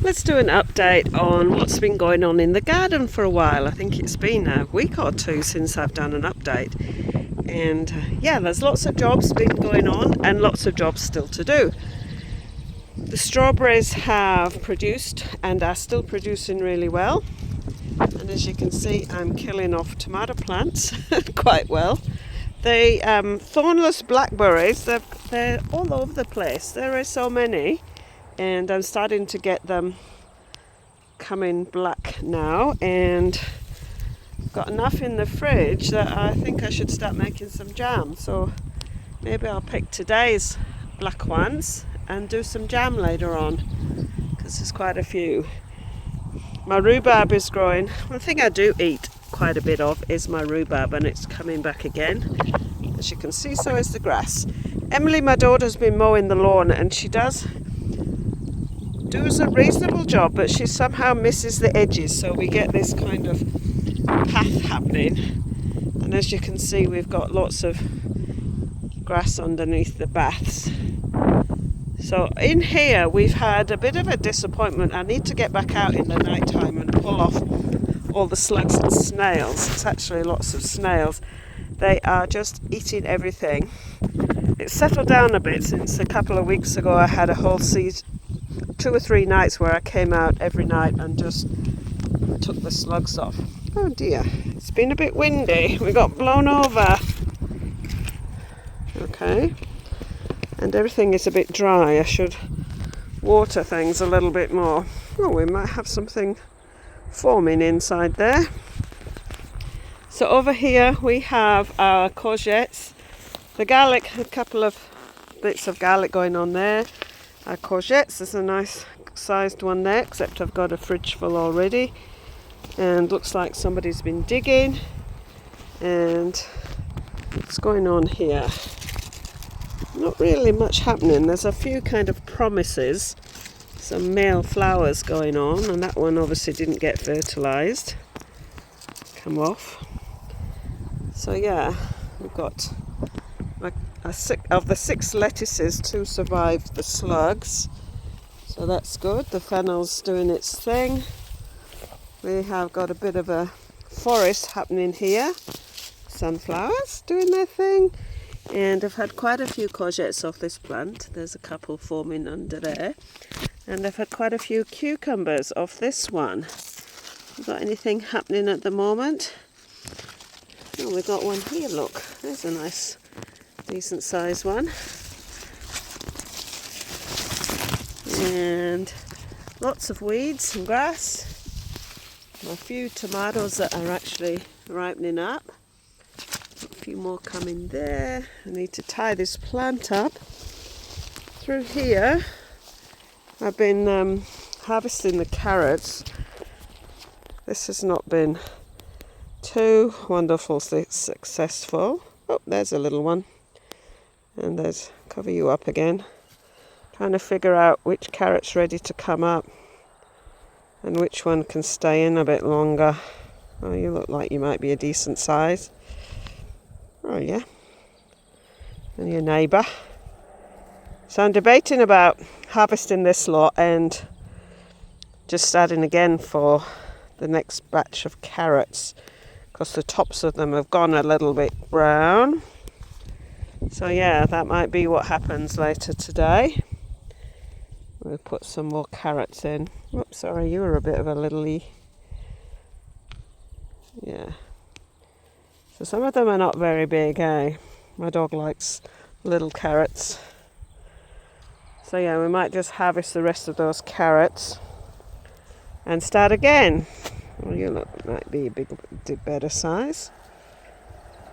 Let's do an update on what's been going on in the garden for a while. I think it's been a week or two since I've done an update. And yeah, there's lots of jobs been going on and lots of jobs still to do. The strawberries have produced and are still producing really well. And as you can see, I'm killing off tomato plants quite well. The thornless blackberries, they're all over the place. There are so many. And I'm starting to get them coming black now, and got enough in the fridge that I think I should start making some jam. So maybe I'll pick today's black ones and do some jam later on, because there's quite a few. My rhubarb is growing. One thing I do eat quite a bit of is my rhubarb, and it's coming back again. As you can see, so is the grass. Emily, my daughter, has been mowing the lawn, and she does a reasonable job, but she somehow misses the edges, so we get this kind of path happening. And as you can see, we've got lots of grass underneath the baths. So in here we've had a bit of a disappointment. I need to get back out in the night time and pull off all the slugs and snails. It's actually lots of snails. They are just eating everything. It's settled down a bit since a couple of weeks ago. I had a whole season, 2 or 3 nights where I came out every night and just took the slugs off. Oh dear, it's been a bit windy. We got blown over. Okay, and everything is a bit dry. I should water things a little bit more. Oh, we might have something forming inside there. So over here we have our courgettes, the garlic, a couple of bits of garlic going on there. Our courgettes, there's a nice sized one there, except I've got a fridge full already. And looks like somebody's been digging. And what's going on here? Not really much happening. There's a few kind of promises, some male flowers going on, and that one obviously didn't get fertilized. Come off. So yeah, we've got of the 6 lettuces, 2 survived the slugs, so that's good. The fennel's doing its thing. We have got a bit of a forest happening here. Sunflowers doing their thing, and I've had quite a few courgettes off this plant. There's a couple forming under there, and I've had quite a few cucumbers off this one. Got anything happening at the moment? Oh, we've got one here, look, there's a nice decent sized one. And lots of weeds and grass. A few tomatoes that are actually ripening up. A few more coming there. I need to tie this plant up. Through here I've been harvesting the carrots. This has not been too wonderfully successful. Oh, there's a little one. And there's, cover you up again. Trying to figure out which carrot's ready to come up and which one can stay in a bit longer. Oh, you look like you might be a decent size. Oh yeah. And your neighbour. So I'm debating about harvesting this lot and just starting again for the next batch of carrots, because the tops of them have gone a little bit brown. So yeah, that might be what happens later today. We'll put some more carrots in. Oops, sorry, you were a bit of a littly. Yeah. So some of them are not very big, eh? My dog likes little carrots. So yeah, we might just harvest the rest of those carrots and start again. Well, you look might be a bit better size.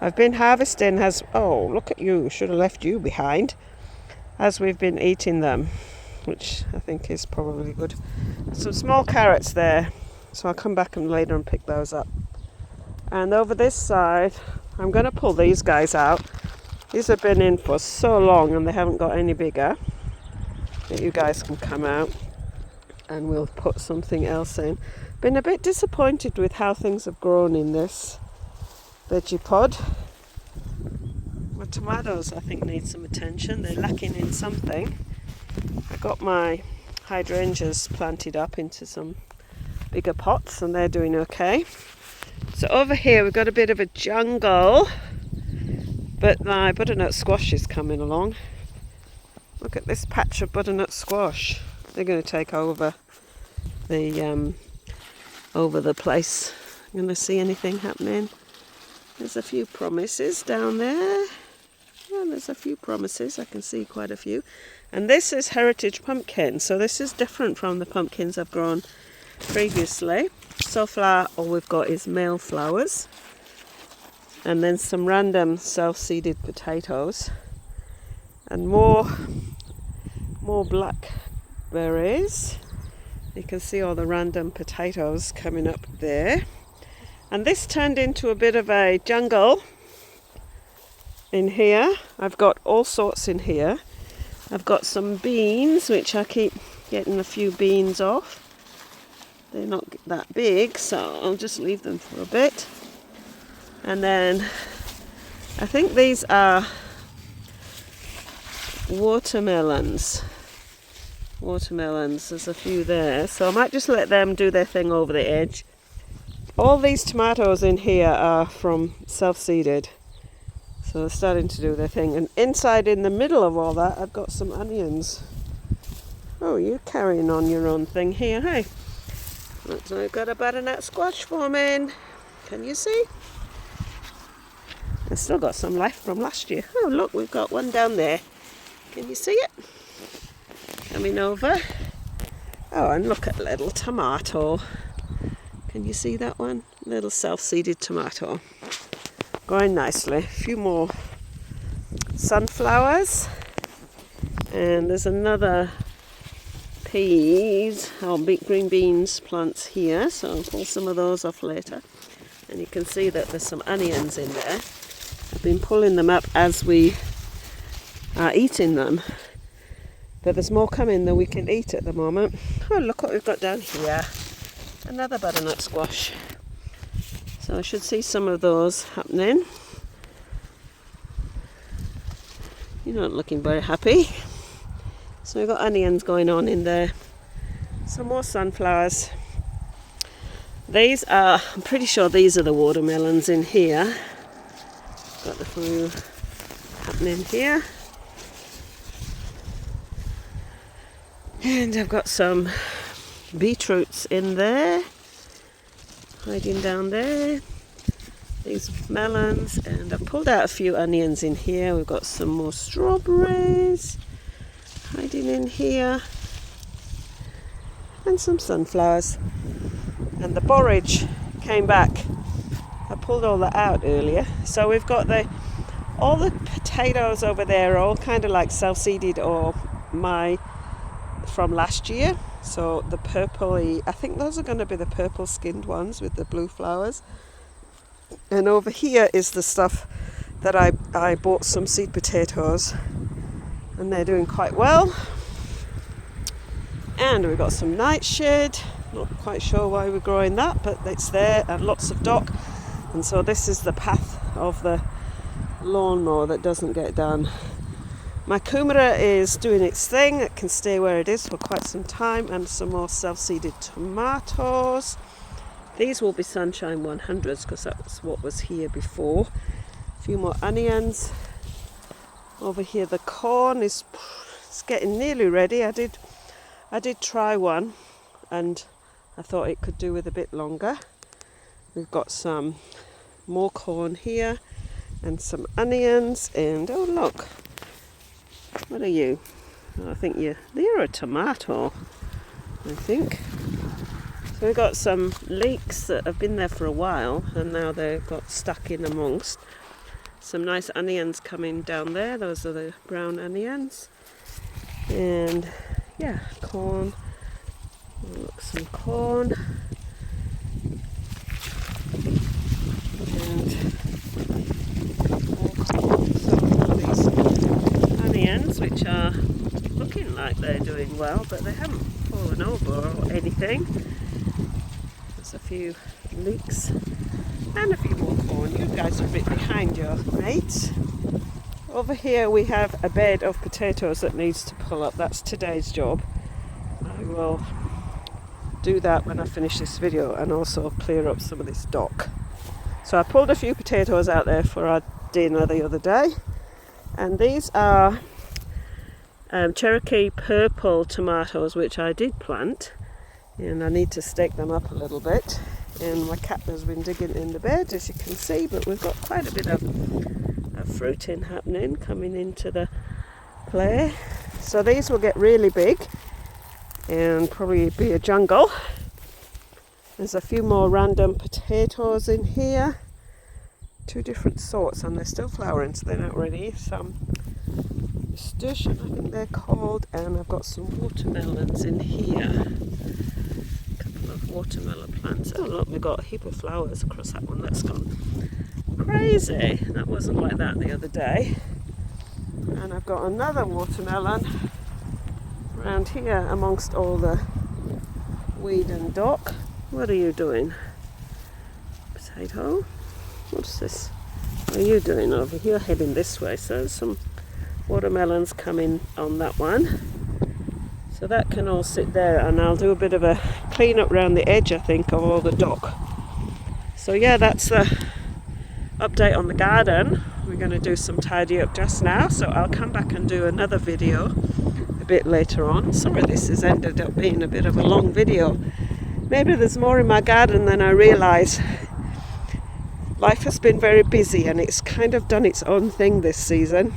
I've been harvesting oh, look at you, should have left you behind, as we've been eating them, which I think is probably good. Some small carrots there, so I'll come back later and pick those up. And over this side, I'm going to pull these guys out. These have been in for so long and they haven't got any bigger. But you guys can come out and we'll put something else in. Been a bit disappointed with how things have grown in this veggie pod. My tomatoes, I think, need some attention. They're lacking in something. I got my hydrangeas planted up into some bigger pots, and they're doing okay. So over here we've got a bit of a jungle, but my butternut squash is coming along. Look at this patch of butternut squash. They're going to take over the place. I'm going to see anything happening. There's a few promises down there. Well, there's a few promises. I can see quite a few. And this is heritage pumpkin. So this is different from the pumpkins I've grown previously. Sunflower, all we've got is male flowers. And then some random self-seeded potatoes. And more blackberries. You can see all the random potatoes coming up there. And this turned into a bit of a jungle in here. I've got all sorts in here. I've got some beans, which I keep getting a few beans off. They're not that big, so I'll just leave them for a bit. And then I think these are watermelons. There's a few there, so I might just let them do their thing over the edge. All these tomatoes in here are from self-seeded, so they're starting to do their thing. And inside, in the middle of all that, I've got some onions. Oh, you're carrying on your own thing here, hey? Looks like I've got a butternut squash forming. Can you see? I've still got some left from last year. Oh, look, we've got one down there. Can you see it? Coming over. Oh, and look at little tomato. Can you see that one? Little self-seeded tomato. Growing nicely. A few more sunflowers. And there's another peas or big green beans plants here. So I'll pull some of those off later. And you can see that there's some onions in there. I've been pulling them up as we are eating them. But there's more coming than we can eat at the moment. Oh, look what we've got down here. Another butternut squash. So I should see some of those happening. You're not looking very happy. So we've got onions going on in there. Some more sunflowers. These are, I'm pretty sure these are the watermelons in here. Got the few happening here. And I've got some beetroots in there, hiding down there. These melons, and I've pulled out a few onions in here. We've got some more strawberries hiding in here, and some sunflowers. And the borage came back. I pulled all that out earlier. So we've got all the potatoes over there are all kind of like self-seeded or from last year. So the purpley, I think those are going to be the purple skinned ones with the blue flowers. And over here is the stuff that I bought some seed potatoes, and they're doing quite well. And we've got some nightshade. Not quite sure why we're growing that, but it's there, and lots of dock. And so this is the path of the lawnmower that doesn't get done. My kumara is doing its thing. It can stay where it is for quite some time. And some more self-seeded tomatoes. These will be Sunshine 100s because that's what was here before. A few more onions. Over here the corn is getting nearly ready. I did try one and I thought it could do with a bit longer. We've got some more corn here and some onions, and oh look, what are you? I think you're a tomato, I think. So we've got some leeks that have been there for a while and now they've got stuck in amongst. Some nice onions coming down there, those are the brown onions. And yeah, corn. Look, some corn. And more corn. So these onions, which are looking like they're doing well, but they haven't fallen over or anything. There's a few leeks and a few more corn. You guys are a bit behind your mates. Over here we have a bed of potatoes that needs to pull up. That's today's job. will do that when I finish this video, and also clear up some of this dock. So I pulled a few potatoes out there for our dinner the other day, and these are Cherokee purple tomatoes, which I did plant, and I need to stake them up a little bit. And my cat has been digging in the bed, as you can see, but we've got quite a bit of fruiting happening coming into the play. So these will get really big and probably be a jungle. There's a few more random potatoes in here, 2 different sorts, and they're still flowering, so they're not ready. Some nasturtium, I think they're called, and I've got some watermelons in here. A couple of watermelon plants. Oh look, we've got a heap of flowers across that one. That's gone crazy. That wasn't like that the other day. And I've got another watermelon around here amongst all the weed and dock. What are you doing? Potato? What's this? What are you doing over here? Heading this way. So there's some watermelons coming on that one. So that can all sit there, and I'll do a bit of a clean up around the edge, I think, of all the dock. So yeah, that's the update on the garden. We're going to do some tidy up just now, so I'll come back and do another video a bit later on. Sorry this has ended up being a bit of a long video. Maybe there's more in my garden than I realise. Life has been very busy, and it's kind of done its own thing this season.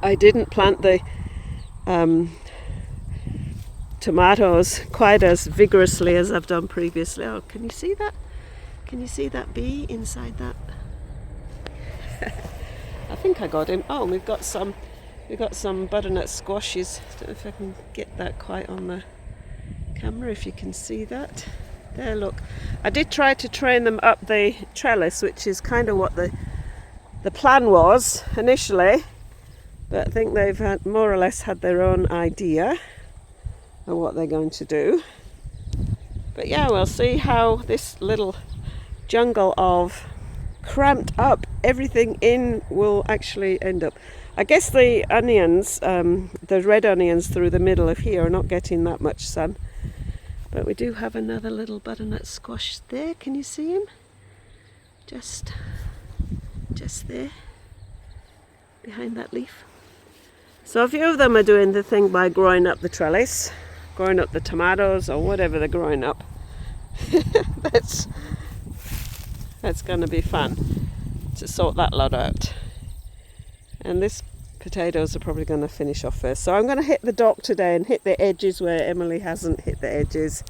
I didn't plant the tomatoes quite as vigorously as I've done previously. Oh, can you see that? Can you see that bee inside that? I think I got him. Oh, we've got some butternut squashes. I don't know if I can get that quite on the camera, if you can see that. There, look. I did try to train them up the trellis, which is kind of what the plan was initially, but I think they've had, more or less had their own idea of what they're going to do. But yeah, we'll see how this little jungle of cramped up everything in will actually end up. I guess the onions, the red onions through the middle of here, are not getting that much sun. But we do have another little butternut squash there. Can you see him? Just there, behind that leaf. So a few of them are doing the thing by growing up the trellis, growing up the tomatoes, or whatever they're growing up. That's going to be fun to sort that lot out. And this potatoes are probably going to finish off first. So I'm going to hit the dock today and hit the edges where Emily hasn't hit the edges.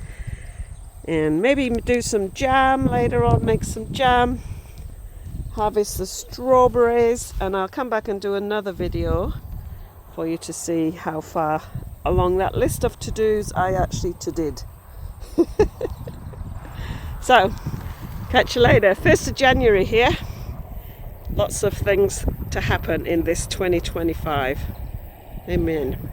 And maybe do some jam later on, make some jam. Harvest the strawberries. And I'll come back and do another video for you to see how far along that list of to-dos I actually to-did. So, catch you later. 1st of January here. Lots of things to happen in this 2025. Amen.